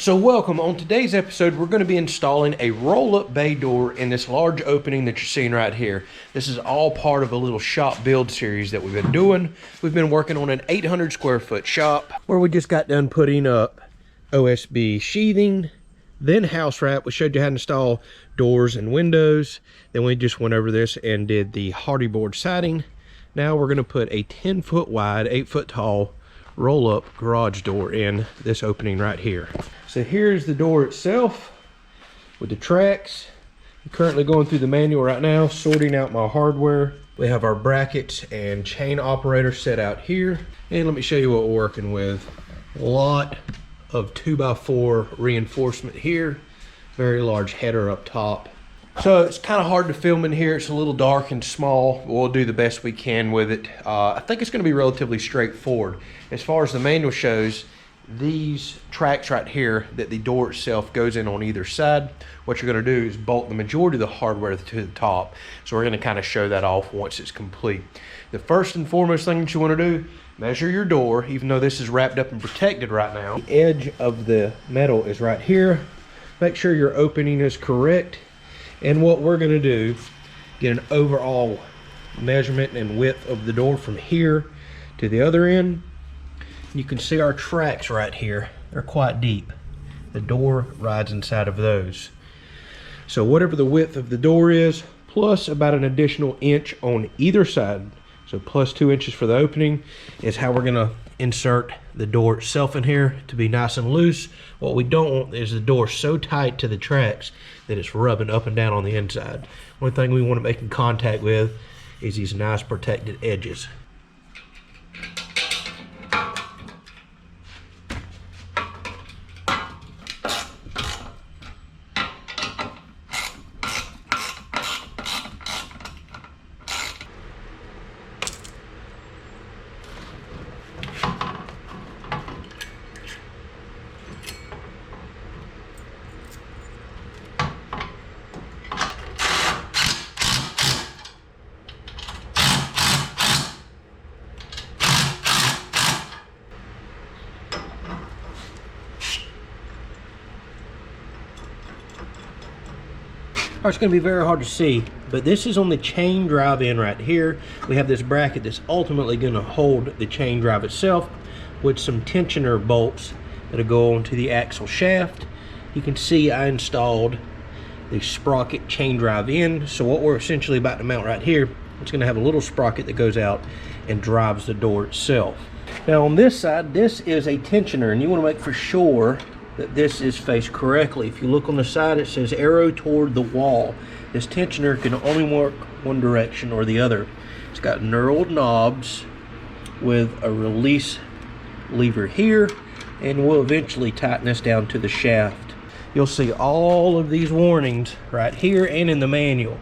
So welcome. On today's episode, we're going to be installing a roll-up bay door in this large opening that you're seeing right here. This is all part of a little shop build series that we've been doing. We've been working on an 800 square foot shop where we just got done putting up OSB sheathing, then house wrap. We showed you how to install doors and windows. Then we just went over this and did the hardy board siding. Now we're going to put a 10-foot wide, 8-foot tall roll-up garage door in this opening right here. So here's the door itself with the tracks. I'm currently going through the manual right now, sorting out my hardware. We have our brackets and chain operator set out here. And let me show you what we're working with. A lot of 2x4 reinforcement here. Very large header up top. So it's kind of hard to film in here. It's a little dark and small. We'll do the best we can with it. I think it's going to be relatively straightforward. As far as the manual shows, these tracks right here that the door itself goes in on either side, what you're going to do is bolt the majority of the hardware to the top. So we're going to kind of show that off once it's complete. The first and foremost thing that you want to do, measure your door, even though this is wrapped up and protected right now. The edge of the metal is right here. Make sure your opening is correct. And what we're going to do, get an overall measurement and width of the door from here to the other end. You can see our tracks right here. They're quite deep. The door rides inside of those. So whatever the width of the door is, plus about an additional inch on either side, so plus 2 inches for the opening, is how we're going to insert the door itself in here to be nice and loose. What we don't want is the door so tight to the tracks that it's rubbing up and down on the inside. One thing we want to make in contact with is these nice protected edges. It's going to be very hard to see, but this is on the chain drive in right here. We have this bracket that's ultimately going to hold the chain drive itself with some tensioner bolts that'll go onto the axle shaft. You can see I installed the sprocket chain drive in. So what we're essentially about to mount right here, it's going to have a little sprocket that goes out and drives the door itself. Now on this side, this is a tensioner, and you want to make for sure that this is faced correctly. If you look on the side, it says arrow toward the wall. This tensioner can only work one direction or the other. It's got knurled knobs with a release lever here, and we'll eventually tighten this down to the shaft. You'll see all of these warnings right here and in the manual.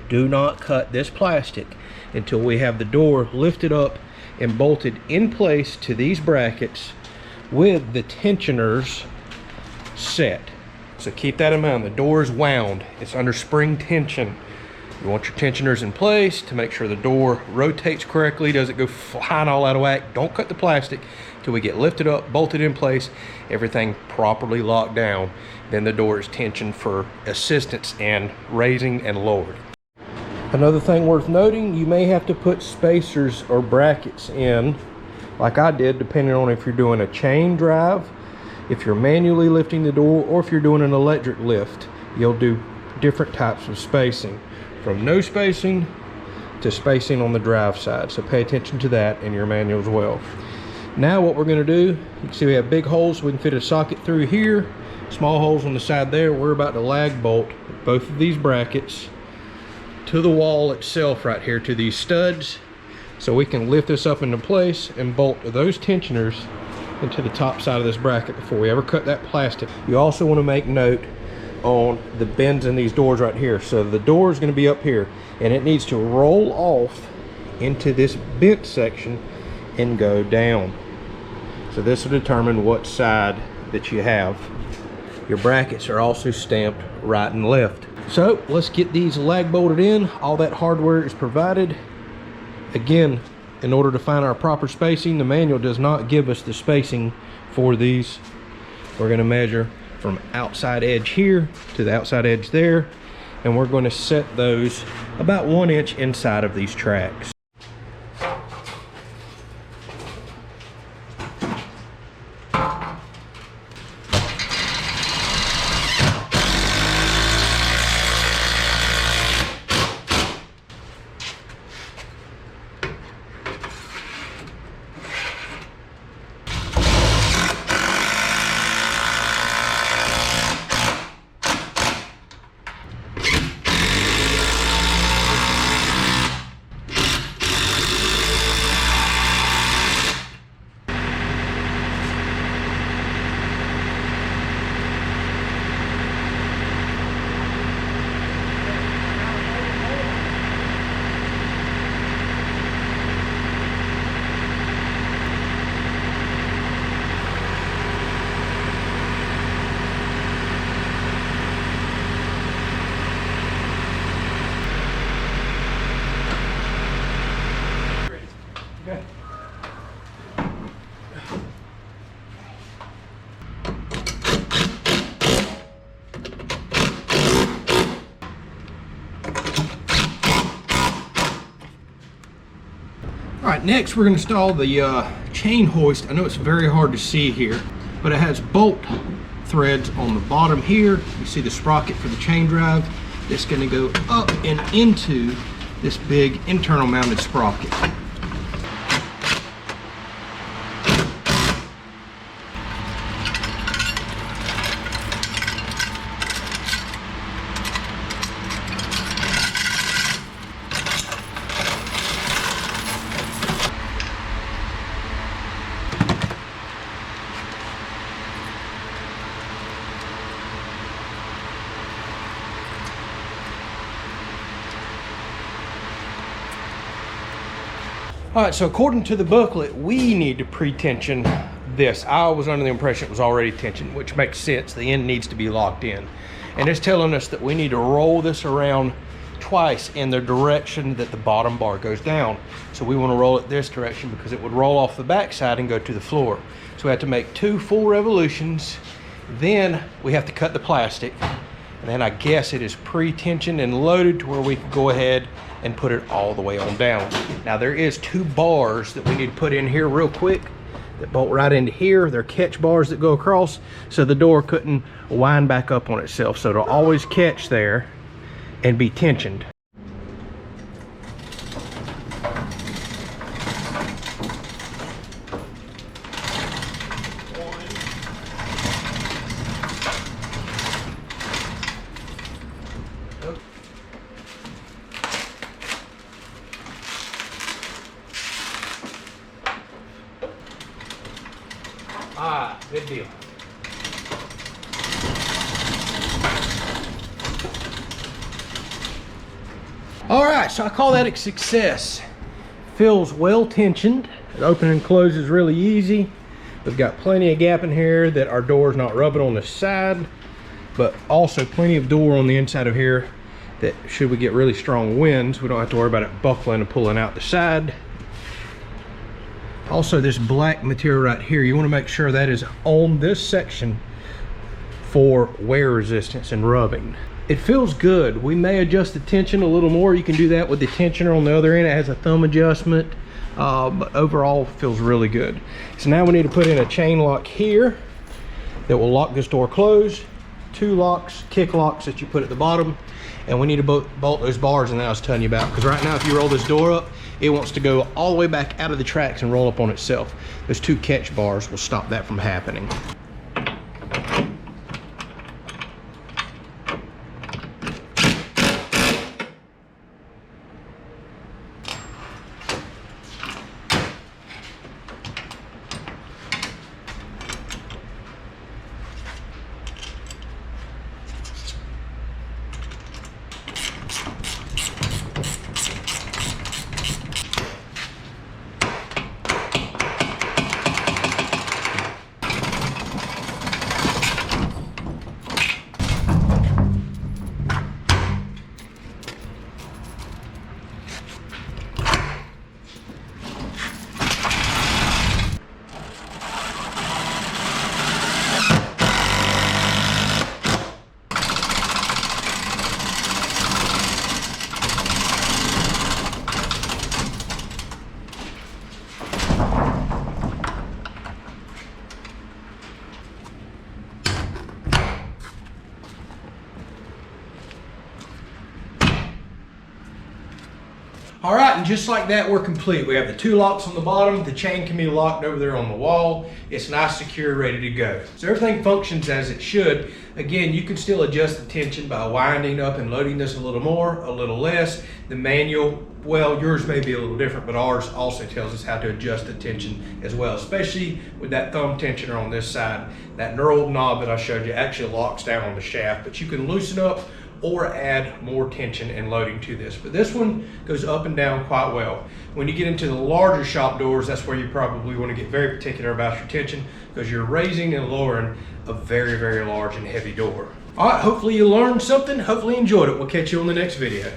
Do not cut this plastic until we have the door lifted up and bolted in place to these brackets with the tensioners set. So keep that in mind. The door is wound. It's under spring tension. You want your tensioners in place to make sure the door rotates correctly, doesn't go flying all out of whack. Don't cut the plastic till we get lifted up, bolted in place, everything properly locked down. Then the door is tensioned for assistance in raising and lowering. Another thing worth noting, you may have to put spacers or brackets in, like I did, depending on if you're doing a chain drive, if you're manually lifting the door, or if you're doing an electric lift. You'll do different types of spacing, from no spacing to spacing on the drive side. So pay attention to that in your manual as well. Now what we're going to do, you can see we have big holes, so we can fit a socket through here, small holes on the side there. We're about to lag bolt both of these brackets to the wall itself right here, to these studs, so we can lift this up into place and bolt those tensioners into the top side of this bracket before we ever cut that plastic. You also want to make note on the bends in these doors right here. So the door is going to be up here, and it needs to roll off into this bent section and go down. So this will determine what side that you have. Your brackets are also stamped right and left. So let's get these lag bolted in. All that hardware is provided. Again, in order to find our proper spacing, the manual does not give us the spacing for these. We're going to measure from outside edge here to the outside edge there. And we're going to set those about 1 inch inside of these tracks. Alright, next we're going to install the chain hoist. I know it's very hard to see here, but it has bolt threads on the bottom here. You see the sprocket for the chain drive. It's going to go up and into this big internal mounted sprocket. All right, so according to the booklet, we need to pre-tension this. I was under the impression it was already tensioned, which makes sense. The end needs to be locked in. And it's telling us that we need to roll this around twice in the direction that the bottom bar goes down. So we want to roll it this direction because it would roll off the backside and go to the floor. So we have to make 2 full revolutions. Then we have to cut the plastic. And then I guess it is pre-tensioned and loaded to where we can go ahead and put it all the way on down. Now there is 2 bars that we need to put in here real quick that bolt right into here. They're catch bars that go across so the door couldn't wind back up on itself. So it'll always catch there and be tensioned. Ah, good deal. All right, so I call that a success. Feels well tensioned. It opens and closes really easy. We've got plenty of gap in here that our door's not rubbing on the side, but also plenty of door on the inside of here that should we get really strong winds, we don't have to worry about it buckling and pulling out the side. Also, this black material right here, you want to make sure that is on this section for wear resistance and rubbing. It feels good. We may adjust the tension a little more. You can do that with the tensioner on the other end. It has a thumb adjustment, but overall feels really good. So now we need to put in a chain lock here that will lock this door closed. 2 locks, kick locks that you put at the bottom, and we need to bolt those bars that I was telling you about, because right now if you roll this door up, it wants to go all the way back out of the tracks and roll up on itself. Those 2 catch bars will stop that from happening. All right, and just like that, we're complete. We have the 2 locks on the bottom. The chain can be locked over there on the wall. It's nice, secure, ready to go. So everything functions as it should. Again, you can still adjust the tension by winding up and loading this a little more, a little less. The manual, well, yours may be a little different, but ours also tells us how to adjust the tension as well, especially with that thumb tensioner on this side. That knurled knob that I showed you actually locks down on the shaft, but you can loosen up or add more tension and loading to this. But this one goes up and down quite well. When you get into the larger shop doors, that's where you probably want to get very particular about your tension, because you're raising and lowering a very, very large and heavy door. All right, hopefully you learned something. Hopefully you enjoyed it. We'll catch you on the next video.